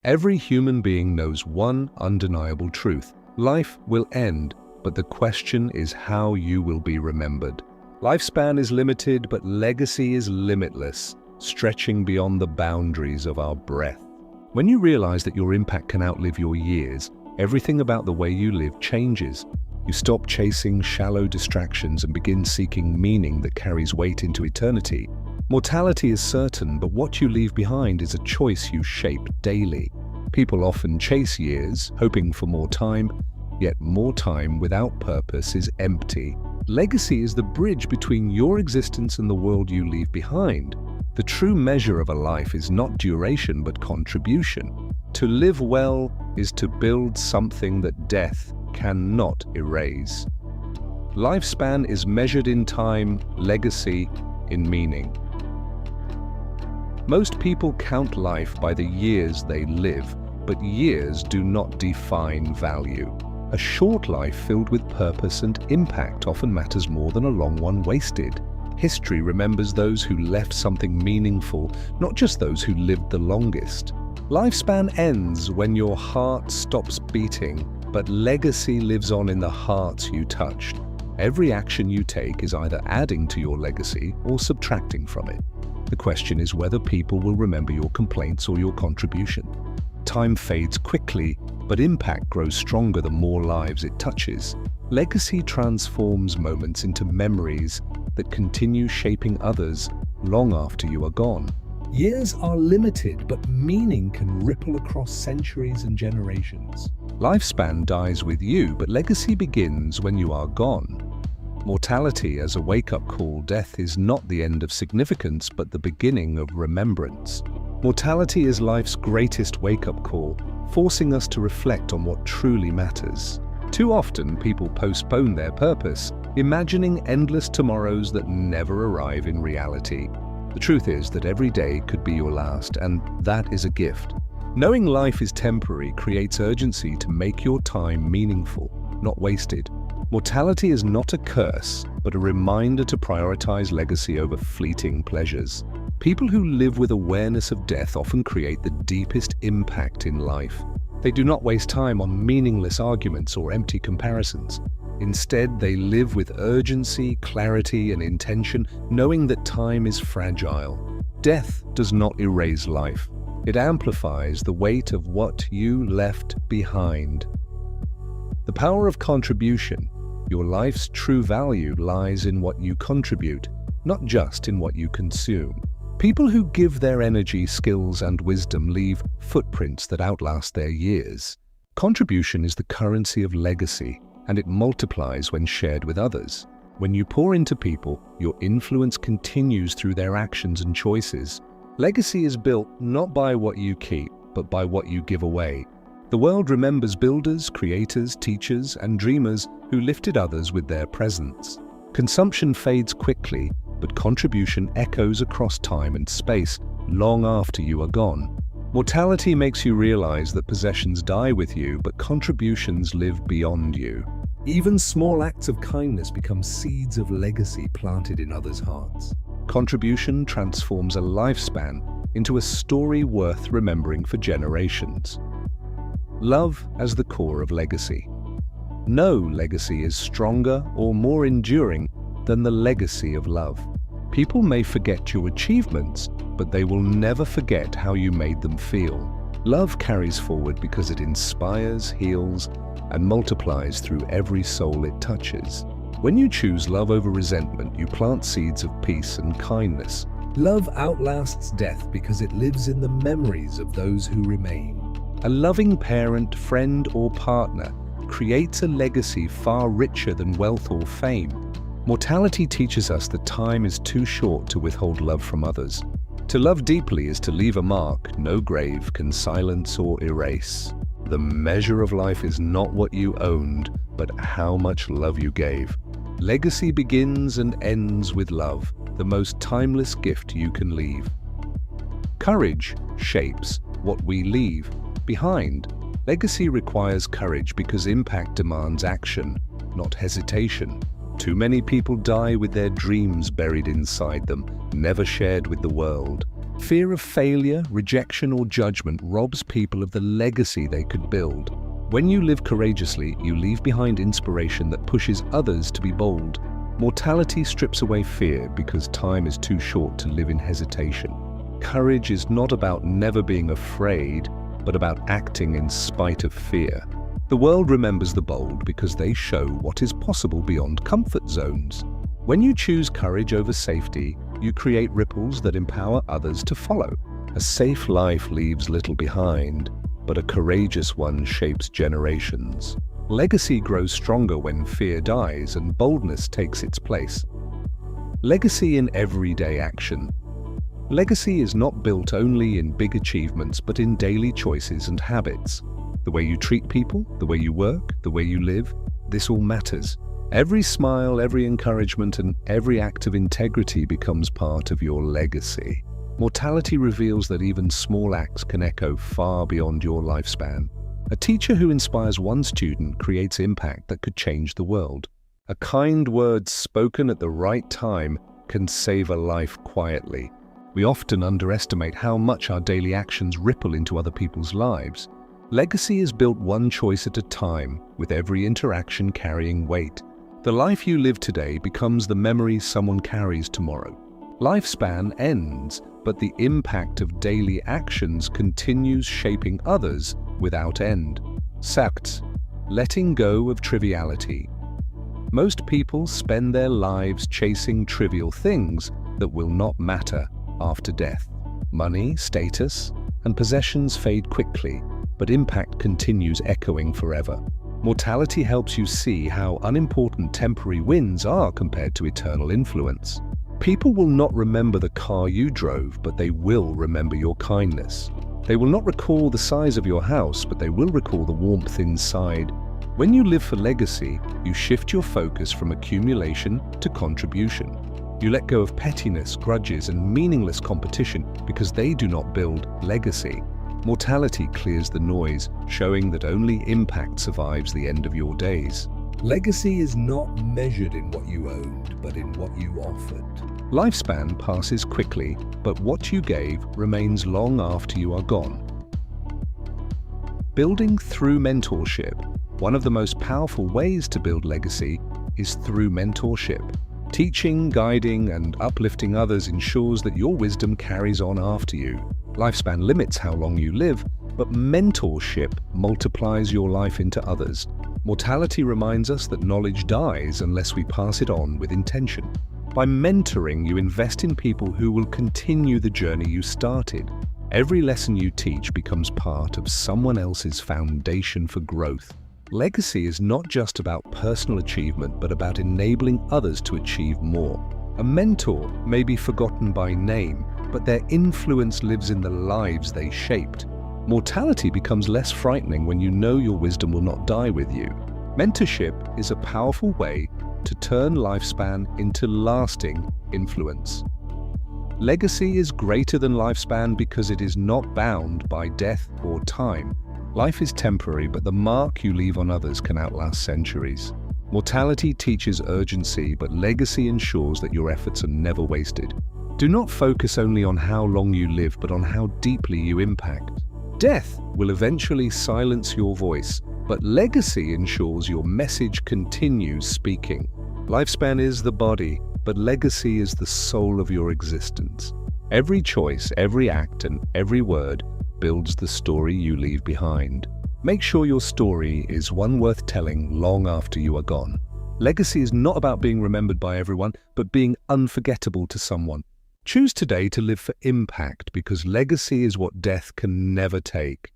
Every human being knows one undeniable truth. Life will end, but the question is how you will be remembered. Lifespan is limited, but legacy is limitless, stretching beyond the boundaries of our breath. When you realize that your impact can outlive your years, everything about the way you live changes. You stop chasing shallow distractions and begin seeking meaning that carries weight into eternity. Mortality is certain, but what you leave behind is a choice you shape daily. People often chase years, hoping for more time, yet more time without purpose is empty. Legacy is the bridge between your existence and the world you leave behind. The true measure of a life is not duration but contribution. To live well is to build something that death cannot erase. Lifespan is measured in time, legacy in meaning. Most people count life by the years they live, but years do not define value. A short life filled with purpose and impact often matters more than a long one wasted. History remembers those who left something meaningful, not just those who lived the longest. Lifespan ends when your heart stops beating, but legacy lives on in the hearts you touched. Every action you take is either adding to your legacy or subtracting from it. The question is whether people will remember your complaints or your contribution. Time fades quickly, but impact grows stronger the more lives it touches. Legacy transforms moments into memories that continue shaping others long after you are gone. Years are limited, but meaning can ripple across centuries and generations. Lifespan dies with you, but legacy begins when you are gone. Mortality as a wake-up call, death is not the end of significance, but the beginning of remembrance. Mortality is life's greatest wake-up call, forcing us to reflect on what truly matters. Too often, people postpone their purpose, imagining endless tomorrows that never arrive in reality. The truth is that every day could be your last, and that is a gift. Knowing life is temporary creates urgency to make your time meaningful, not wasted. Mortality is not a curse, but a reminder to prioritize legacy over fleeting pleasures. People who live with awareness of death often create the deepest impact in life. They do not waste time on meaningless arguments or empty comparisons. Instead, they live with urgency, clarity, and intention, knowing that time is fragile. Death does not erase life. It amplifies the weight of what you left behind. The power of contribution. Your life's true value lies in what you contribute, not just in what you consume. People who give their energy, skills, and wisdom leave footprints that outlast their years. Contribution is the currency of legacy, and it multiplies when shared with others. When you pour into people, your influence continues through their actions and choices. Legacy is built not by what you keep, but by what you give away. The world remembers builders, creators, teachers, and dreamers who lifted others with their presence. Consumption fades quickly, but contribution echoes across time and space long after you are gone. Mortality makes you realize that possessions die with you, but contributions live beyond you. Even small acts of kindness become seeds of legacy planted in others' hearts. Contribution transforms a lifespan into a story worth remembering for generations. Love as the core of legacy. No legacy is stronger or more enduring than the legacy of love. People may forget your achievements, but they will never forget how you made them feel. Love carries forward because it inspires, heals, and multiplies through every soul it touches. When you choose love over resentment, you plant seeds of peace and kindness. Love outlasts death because it lives in the memories of those who remain. A loving parent, friend, or partner creates a legacy far richer than wealth or fame. Mortality teaches us that time is too short to withhold love from others. To love deeply is to leave a mark no grave can silence or erase. The measure of life is not what you owned, but how much love you gave. Legacy begins and ends with love, the most timeless gift you can leave. Courage shapes what we leave behind. Legacy requires courage because impact demands action, not hesitation. Too many people die with their dreams buried inside them, never shared with the world. Fear of failure, rejection, or judgment robs people of the legacy they could build. When you live courageously, you leave behind inspiration that pushes others to be bold. Mortality strips away fear because time is too short to live in hesitation. Courage is not about never being afraid, but about acting in spite of fear. The world remembers the bold because they show what is possible beyond comfort zones. When you choose courage over safety, you create ripples that empower others to follow. A safe life leaves little behind, but a courageous one shapes generations. Legacy grows stronger when fear dies and boldness takes its place. Legacy in everyday action. Legacy is not built only in big achievements, but in daily choices and habits. The way you treat people, the way you work, the way you live, this all matters. Every smile, every encouragement, and every act of integrity becomes part of your legacy. Mortality reveals that even small acts can echo far beyond your lifespan. A teacher who inspires one student creates impact that could change the world. A kind word spoken at the right time can save a life quietly. We often underestimate how much our daily actions ripple into other people's lives. Legacy is built one choice at a time, with every interaction carrying weight. The life you live today becomes the memories someone carries tomorrow. Lifespan ends, but the impact of daily actions continues shaping others without end. Sact, letting go of triviality. Most people spend their lives chasing trivial things that will not matter after death. Money, status, and possessions fade quickly, but impact continues echoing forever. Mortality helps you see how unimportant temporary wins are compared to eternal influence. People will not remember the car you drove, but they will remember your kindness. They will not recall the size of your house, but they will recall the warmth inside. When you live for legacy, you shift your focus from accumulation to contribution. You let go of pettiness, grudges, and meaningless competition because they do not build legacy. Mortality clears the noise, showing that only impact survives the end of your days. Legacy is not measured in what you owned, but in what you offered. Lifespan passes quickly, but what you gave remains long after you are gone. Building through mentorship. One of the most powerful ways to build legacy is through mentorship. Teaching, guiding, and uplifting others ensures that your wisdom carries on after you. Lifespan limits how long you live, but mentorship multiplies your life into others. Mortality reminds us that knowledge dies unless we pass it on with intention. By mentoring, you invest in people who will continue the journey you started. Every lesson you teach becomes part of someone else's foundation for growth. Legacy is not just about personal achievement, but about enabling others to achieve more. A mentor may be forgotten by name, but their influence lives in the lives they shaped. Mortality becomes less frightening when you know your wisdom will not die with you. Mentorship is a powerful way to turn lifespan into lasting influence. Legacy is greater than lifespan because it is not bound by death or time. Life is temporary, but the mark you leave on others can outlast centuries. Mortality teaches urgency, but legacy ensures that your efforts are never wasted. Do not focus only on how long you live, but on how deeply you impact. Death will eventually silence your voice, but legacy ensures your message continues speaking. Lifespan is the body, but legacy is the soul of your existence. Every choice, every act, and every word builds the story you leave behind. Make sure your story is one worth telling long after you are gone. Legacy is not about being remembered by everyone, but being unforgettable to someone. Choose today to live for impact, because legacy is what death can never take.